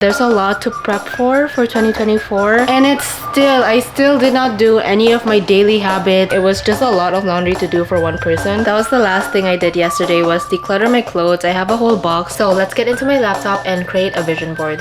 There's a lot to prep for 2024, and I still did not do any of my daily habits. It was just a lot of laundry to do for one person. That was the last thing I did yesterday, was declutter my clothes. I have a whole box, so let's get into my laptop and create a vision board.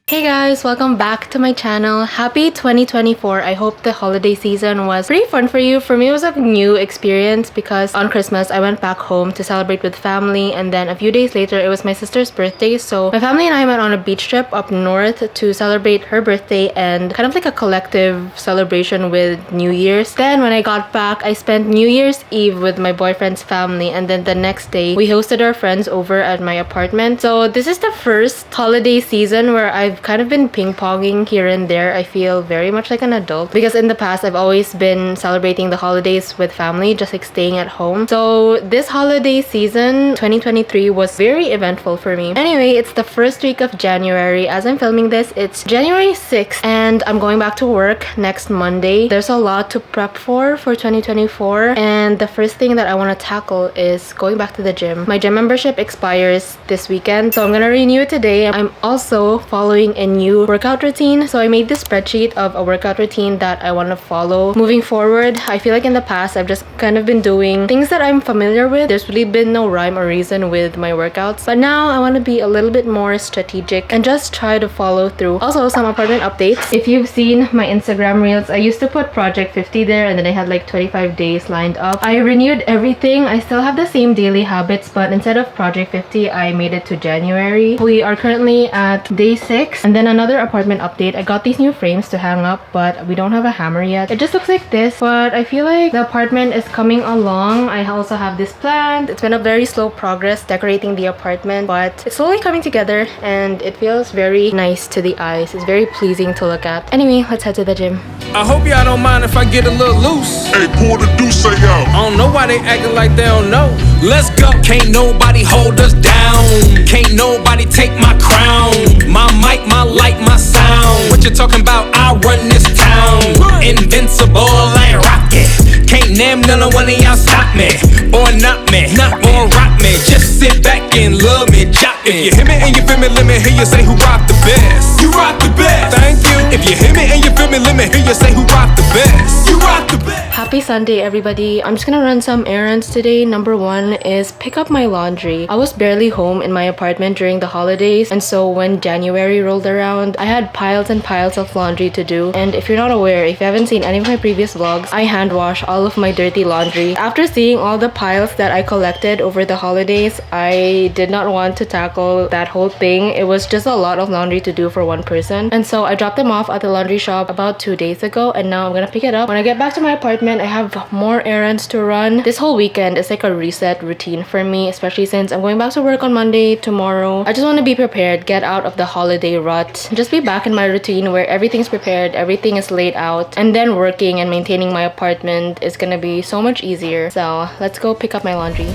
Hey guys, welcome back to my channel. Happy 2024. I hope the holiday season was pretty fun for you. For me, it was a new experience because on Christmas I went back home to celebrate with family, and then a few days later it was my sister's birthday, so my family and I went on a beach trip up north to celebrate her birthday and kind of like a collective celebration with New Year's. Then when I got back, I spent New Year's Eve with my boyfriend's family, and then the next day we hosted our friends over at my apartment. So this is the first holiday season where I've kind of been ping-ponging here and there. I feel very much like an adult because in the past I've always been celebrating the holidays with family, just like staying at home. So this holiday season 2023 was very eventful for me. Anyway, it's the first week of January. As I'm filming this, it's January 6th and I'm going back to work next Monday. There's a lot to prep for 2024, and the first thing that I want to tackle is going back to the gym. My gym membership expires this weekend, so I'm gonna renew it today. I'm also following a new workout routine, so I made this spreadsheet of a workout routine that I want to follow moving forward. I feel like in the past I've just kind of been doing things that I'm familiar with. There's really been no rhyme or reason with my workouts, but now I want to be a little bit more strategic and just try to follow through. Also, some apartment updates. If you've seen my Instagram reels, I used to put Project 50 there, and then I had like 25 days lined up. I renewed everything. I still have the same daily habits, but instead of Project 50 I made it to January. We are currently at day 6. And then another apartment update. I got these new frames to hang up, but we don't have a hammer yet. It just looks like this, but I feel like the apartment is coming along. I also have this plant. It's been a very slow progress decorating the apartment, but it's slowly coming together and it feels very nice to the eyes. It's very pleasing to look at. Anyway, let's head to the gym. I hope y'all don't mind if I get a little loose. Hey, pull the deuce out. I don't know why they acting like they don't know. Let's go. Can't nobody hold us down. Can't nobody take my crown. My mic, my light, my sound. What you talking about? I run this town. Invincible like rocket. Can't name none of one of y'all stop me. Or not me. Or rock me. Just sit back and love me. Chop me. If you hear me and you feel me, let me hear you say who rock the best. You rock the best. Thank you. If you hear me and you feel me, let me hear you say who rock the best. You rock the best. Happy Sunday, everybody. I'm just gonna run some errands today. Number one is pick up my laundry. I was barely home in my apartment during the holidays, and so when January rolled around, I had piles and piles of laundry to do. And if you're not aware, if you haven't seen any of my previous vlogs, I hand wash all of my dirty laundry. After seeing all the piles that I collected over the holidays, I did not want to tackle that whole thing. It was just a lot of laundry to do for one person, and so I dropped them off at the laundry shop about 2 days ago, and now I'm gonna pick it up. When I get back to my apartment, I have more errands to run. This whole weekend is like a reset routine for me, especially since I'm going back to work on Monday tomorrow. I just want to be prepared, get out of the holiday rut, just be back in my routine where everything's prepared, everything is laid out, and then working and maintaining my apartment is gonna be so much easier. So let's go pick up my laundry.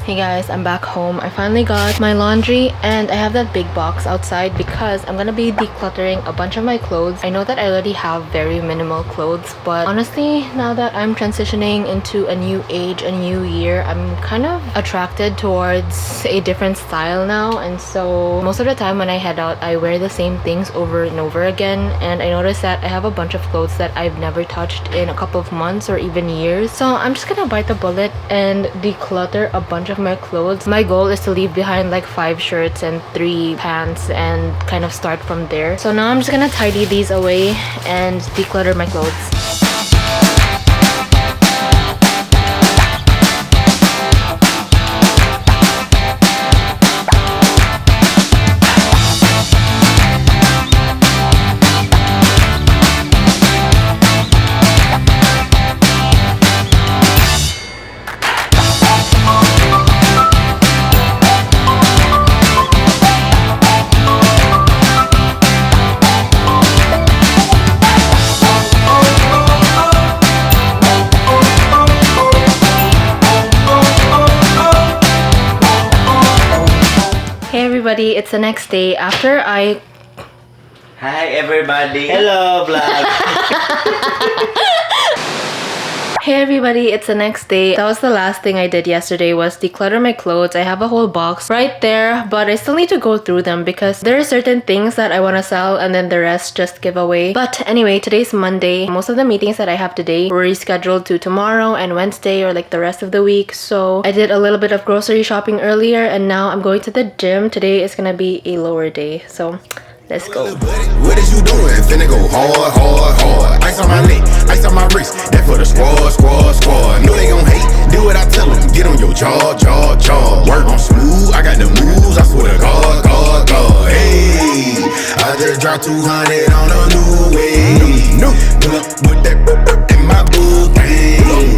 Hey guys, I'm back home. I finally got my laundry and I have that big box outside because I'm gonna be decluttering a bunch of my clothes. I know that I already have very minimal clothes, but honestly, now that I'm transitioning into a new age, a new year, I'm kind of attracted towards a different style now, and so most of the time when I head out, I wear the same things over and over again, and I noticed that I have a bunch of clothes that I've never touched in a couple of months or even years. So I'm just gonna bite the bullet and declutter a bunch of my clothes. My goal is to leave behind like 5 shirts and 3 pants and kind of start from there. So now I'm just gonna tidy these away and declutter my clothes. everybody, it's the next day after I... Hi everybody. Hello vlog. Hey everybody, it's the next day. That was the last thing I did yesterday, was declutter my clothes. I have a whole box right there, but I still need to go through them because there are certain things that I want to sell and then the rest just give away. But anyway, today's Monday. Most of the meetings that I have today were rescheduled to tomorrow and Wednesday, or like the rest of the week. So I did a little bit of grocery shopping earlier and now I'm going to the gym. Today is gonna be a lower day, so let's go. What is you doing? Finna go hard, hard, hard. Ice on my neck, ice on my wrist. That for the squad, squad, squad. Know they gon' hate. Do what I tell them. Get on your jaw, jaw, jaw. Work on smooth. I got the moves. I swear to God, God, God. Hey, I just dropped 200 on a new wave. Pull up with that in my booth.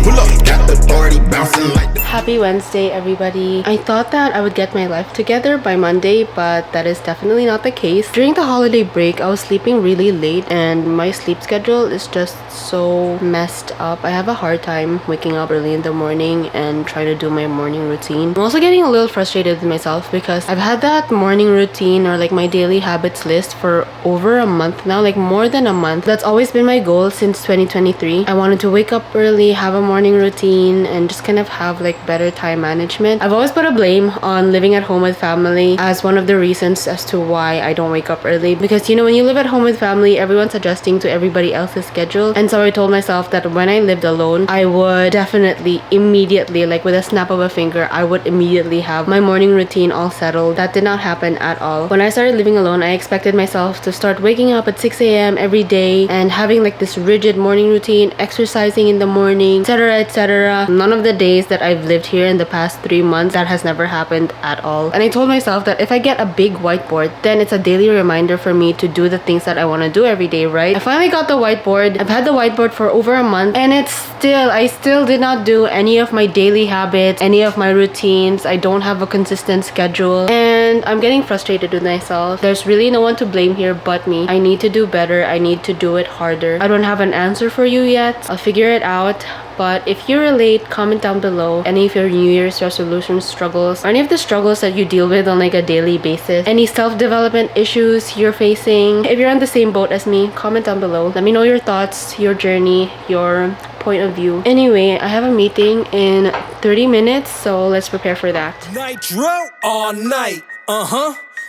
Pull up, got the party bouncing like the... Happy Wednesday, everybody. I thought that I would get my life together by Monday, but that is definitely not the case. During the holiday break, I was sleeping really late and my sleep schedule is just so messed up. I have a hard time waking up early in the morning and trying to do my morning routine. I'm also getting a little frustrated with myself because I've had that morning routine, or like my daily habits list, for over a month now, like more than a month. That's always been my goal since 2023. I wanted to wake up early, have a morning routine, and just kind of have like better time management. I've always put a blame on living at home with family as one of the reasons as to why I don't wake up early, because you know, when you live at home with family, everyone's adjusting to everybody else's schedule. And so I told myself that when I lived alone, I would definitely immediately, like with a snap of a finger, I would immediately have my morning routine all settled. That did not happen at all. When I started living alone, I expected myself to start waking up at 6 a.m. every day and having like this rigid morning routine, exercising in the morning, etc, etc. None of the days that I've lived here in the past 3 months, that has never happened at all. And I told myself that if I get a big whiteboard, then it's a daily reminder for me to do the things that I want to do every day, right? I finally got the whiteboard. I've had the whiteboard for over a month and I still did not do any of my daily habits, any of my routines. I don't have a consistent schedule and I'm getting frustrated with myself. There's really no one to blame here but me. I need to do better. I need to do it harder. I don't have an answer for you yet. I'll figure it out. But if you relate, comment down below any of your New Year's resolution struggles, or any of the struggles that you deal with on like a daily basis. Any self-development issues you're facing. If you're on the same boat as me, comment down below. Let me know your thoughts, your journey, your point of view. Anyway, I have a meeting in 30 minutes, so let's prepare for that. Nitro all night.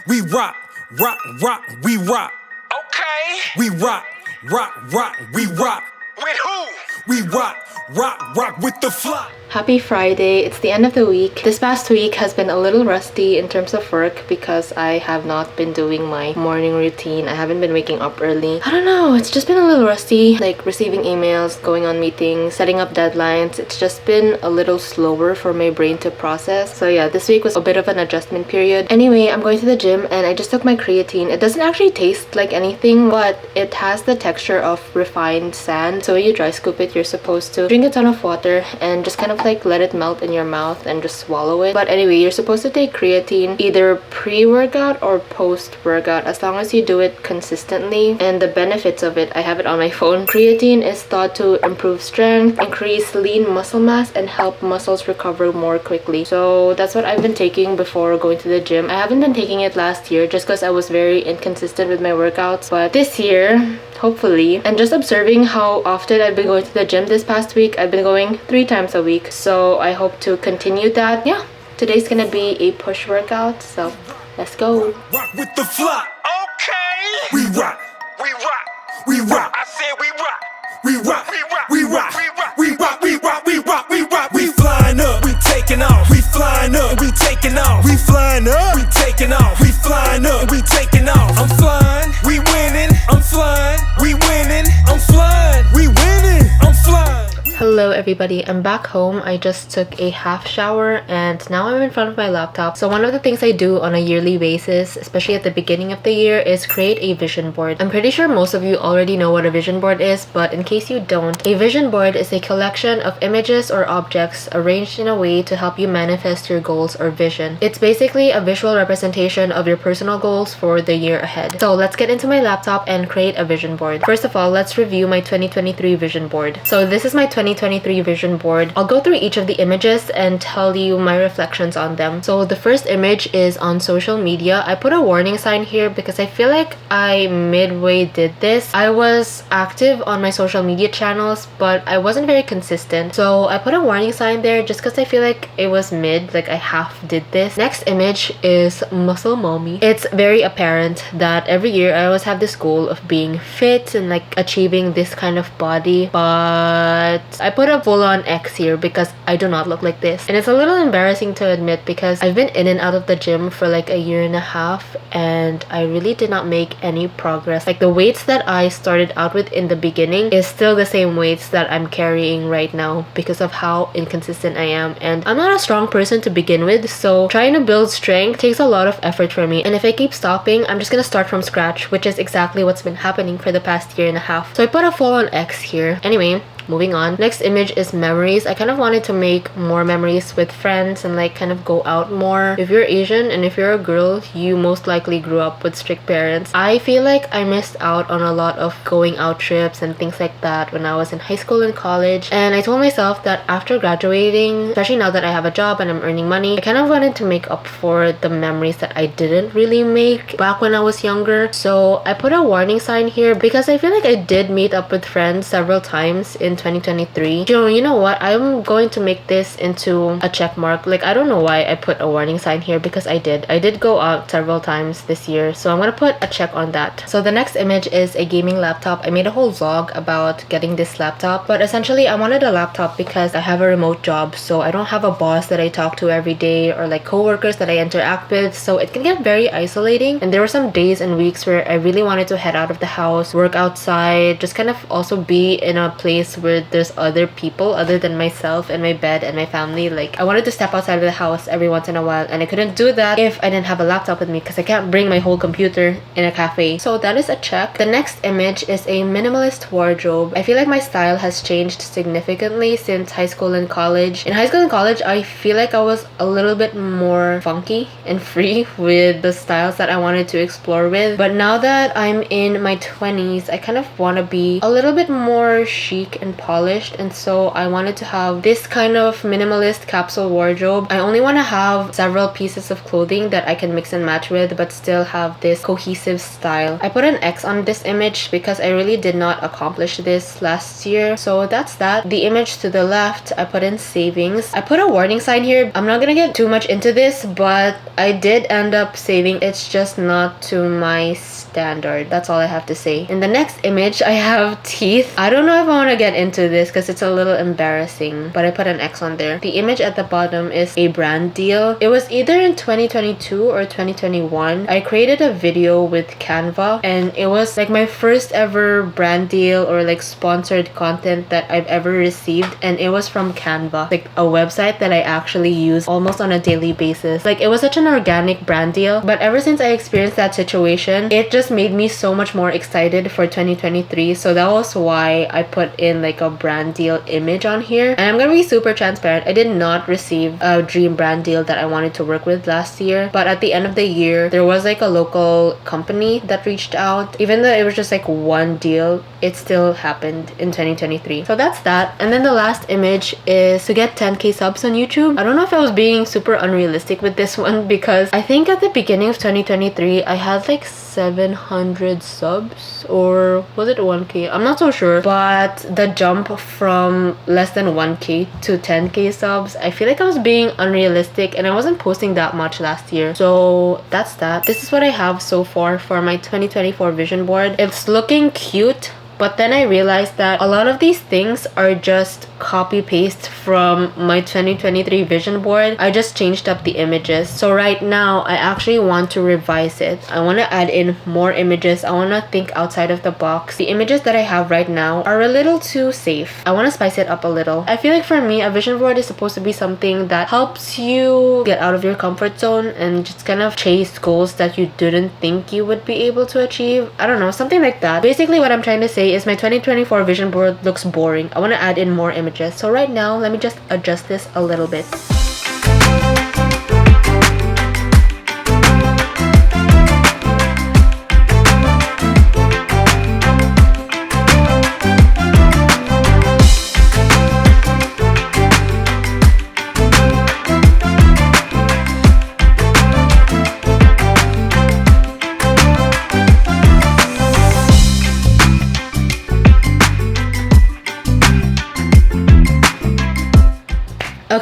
We rock, rock, rock, we rock. Okay. We rock, rock, rock, we rock. With who? We rock, rock, rock with the flock. Happy Friday. It's the end of the week. This past week has been a little rusty in terms of work because I have not been doing my morning routine. I haven't been waking up early. I don't know, it's just been a little rusty, like receiving emails, going on meetings, setting up deadlines. It's just been a little slower for my brain to process. So yeah, this week was a bit of an adjustment period. Anyway, I'm going to the gym and I just took my creatine. It doesn't actually taste like anything, but it has the texture of refined sand. So when you dry scoop it, you're supposed to drink a ton of water and just kind of like let it melt in your mouth and just swallow it. But anyway, you're supposed to take creatine either pre-workout or post-workout, as long as you do it consistently. And the benefits of it, I have it on my phone. Creatine is thought to improve strength, increase lean muscle mass, and help muscles recover more quickly. So that's what I've been taking before going to the gym. I haven't been taking it last year just because I was very inconsistent with my workouts, but this year, hopefully, and just observing how often I've been going to the gym this past week, I've been going 3 times a week. So I hope to continue that. Yeah, today's gonna be a push workout, so let's go. Rock with the flock. Okay. We rock. We rock. We rock. I said we rock. We rock. We rock. We rock. We rock. We rock. We rock. We rock. We flying up. We taking off. We flying up. We taking off. We flying up. We taking off. We flying up. We taking off. I'm flying. We winning. I'm flying. We winning. I'm flying. We winning. I'm flying. Hello everybody, I'm back home. I just took a half shower and now I'm in front of my laptop. So one of the things I do on a yearly basis, especially at the beginning of the year, is create a vision board. I'm pretty sure most of you already know what a vision board is, but in case you don't, a vision board is a collection of images or objects arranged in a way to help you manifest your goals or vision. It's basically a visual representation of your personal goals for the year ahead. So let's get into my laptop and create a vision board. First of all, let's review my 2023 vision board. So this is my 2023 2023 vision board. I'll go through each of the images and tell you my reflections on them. So the first image is on social media. I put a warning sign here because I feel like I midway did this. I was active on my social media channels, but I wasn't very consistent. So I put a warning sign there just because I feel like it was mid, like I half did this. Next image is muscle mommy. It's very apparent that every year I always have this goal of being fit and like achieving this kind of body, but I put a full-on X here because I do not look like this. And it's a little embarrassing to admit because I've been in and out of the gym for like a year and a half and I really did not make any progress. Like the weights that I started out with in the beginning is still the same weights that I'm carrying right now because of how inconsistent I am. And I'm not a strong person to begin with, so trying to build strength takes a lot of effort for me. And if I keep stopping, I'm just gonna start from scratch, which is exactly what's been happening for the past year and a half. So I put a full-on X here. Anyway, moving on. Next image is memories. I kind of wanted to make more memories with friends and like kind of go out more. If you're Asian and if you're a girl, you most likely grew up with strict parents. I feel like I missed out on a lot of going out trips and things like that when I was in high school and college. And I told myself that after graduating, especially now that I have a job and I'm earning money, I kind of wanted to make up for the memories that I didn't really make back when I was younger. So I put a warning sign here because I feel like I did meet up with friends several times in 2023. You know what? I'm going to make this into a check mark. Like, I don't know why I put a warning sign here because I did go out several times this year. So I'm gonna put a check on that. So the next image is a gaming laptop. I made a whole vlog about getting this laptop, but essentially I wanted a laptop because I have a remote job. So I don't have a boss that I talk to every day or like coworkers that I interact with. So it can get very isolating. And there were some days and weeks where I really wanted to head out of the house, work outside, just kind of also be in a place where there's other people other than myself and my bed and my family. Like I wanted to step outside of the house every once in a while, and I couldn't do that if I didn't have a laptop with me because I can't bring my whole computer in a cafe. So that is a check. The next image is a minimalist wardrobe. I feel like my style has changed significantly since high school and college. In high school and college, I feel like I was a little bit more funky and free with the styles that I wanted to explore with. But now that I'm in my 20s, I kind of want to be a little bit more chic and polished, and so I wanted to have this kind of minimalist capsule wardrobe. I only want to have several pieces of clothing that I can mix and match with but still have this cohesive style. I put an X on this image because I really did not accomplish this last year. So that's that. The image to the left, I put in savings. I put a warning sign here. I'm not gonna get too much into this, but I did end up saving. It's just not to my standard. That's all I have to say. In the next image, I have teeth. I don't know if I want to get into this because it's a little embarrassing, but I put an X on there. The image at the bottom is a brand deal. It was either in 2022 or 2021. I created a video with Canva, and it was like my first ever brand deal or like sponsored content that I've ever received, and it was from Canva, like a website that I actually use almost on a daily basis. Like it was such an organic brand deal, but ever since I experienced that situation, it just made me so much more excited for 2023. So that was why I put in like a brand deal image on here. And I'm gonna be super transparent. I did not receive a dream brand deal that I wanted to work with last year, but at the end of the year, there was like a local company that reached out. Even though it was just like one deal, it still happened in 2023. So that's that. And then the last image is to get 10k subs on YouTube. I don't know if I was being super unrealistic with this one because I think at the beginning of 2023 I had like 700 subs, or was it 1k? I'm not so sure, but the jump from less than 1k to 10k subs, I feel like I was being unrealistic and I wasn't posting that much last year. So that's that. This is what I have so far for my 2024 vision board. It's looking cute, but then I realized that a lot of these things are just copy paste from my 2023 vision board. I just changed up the images. So right now I actually want to revise it. I want to add in more images. I want to think outside of the box. The images that I have right now are a little too safe. I want to spice it up a little. I feel like for me, a vision board is supposed to be something that helps you get out of your comfort zone and just kind of chase goals that you didn't think you would be able to achieve. I don't know, something like that. Basically what I'm trying to say is my 2024 vision board looks boring. I want to add in more images. So right now, let me just adjust this a little bit.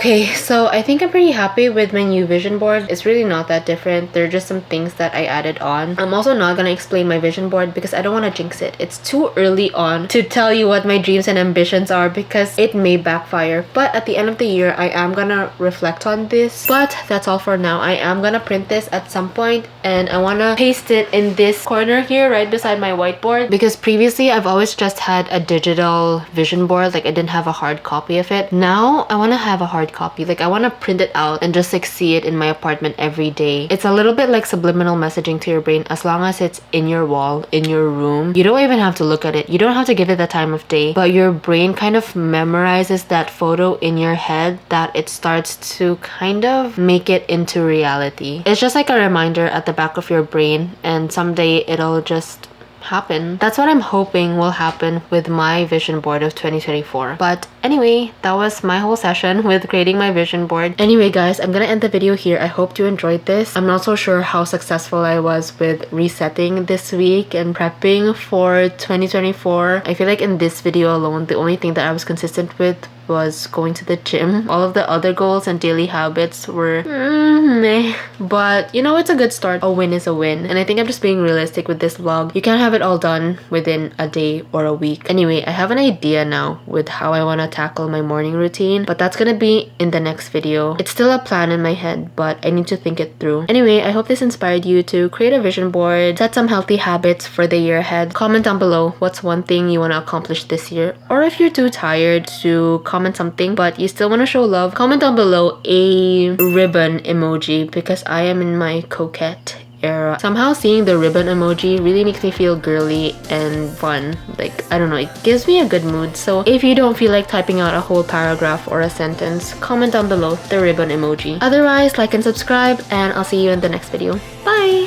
Okay, so I think I'm pretty happy with my new vision board. It's really not that different. There are just some things that I added on. I'm also not gonna explain my vision board because I don't want to jinx it. It's too early on to tell you what my dreams and ambitions are because it may backfire. But at the end of the year, I am gonna reflect on this. But that's all for now. I am gonna print this at some point and I wanna paste it in this corner here right beside my whiteboard because previously I've always just had a digital vision board. Like I didn't have a hard copy of it. Now I want to have a hard copy. Like I want to print it out and just like see it in my apartment every day. It's a little bit like subliminal messaging to your brain. As long as it's in your wall, in your room, you don't even have to look at it. You don't have to give it the time of day, but your brain kind of memorizes that photo in your head that it starts to kind of make it into reality. It's just like a reminder at the back of your brain, and someday it'll just happen. That's what I'm hoping will happen with my vision board of 2024. But anyway, that was my whole session with creating my vision board. Anyway guys, I'm gonna end the video here. I hope you enjoyed this. I'm not so sure how successful I was with resetting this week and prepping for 2024. I feel like in this video alone, the only thing that I was consistent with was going to the gym. All of the other goals and daily habits were meh. But you know, it's a good start. A win is a win. And I think I'm just being realistic with this vlog. You can't have it all done within a day or a week. Anyway, I have an idea now with how I want to tackle my morning routine, but that's gonna be in the next video. It's still a plan in my head, but I need to think it through. Anyway, I hope this inspired you to create a vision board, set some healthy habits for the year ahead. Comment down below what's one thing you want to accomplish this year, or if you're too tired to comment something but you still want to show love, comment down below a ribbon emoji because I am in my coquette era. Somehow seeing the ribbon emoji really makes me feel girly and fun. Like, I don't know, it gives me a good mood. So if you don't feel like typing out a whole paragraph or a sentence, comment down below the ribbon emoji. Otherwise, like and subscribe, and I'll see you in the next video. Bye!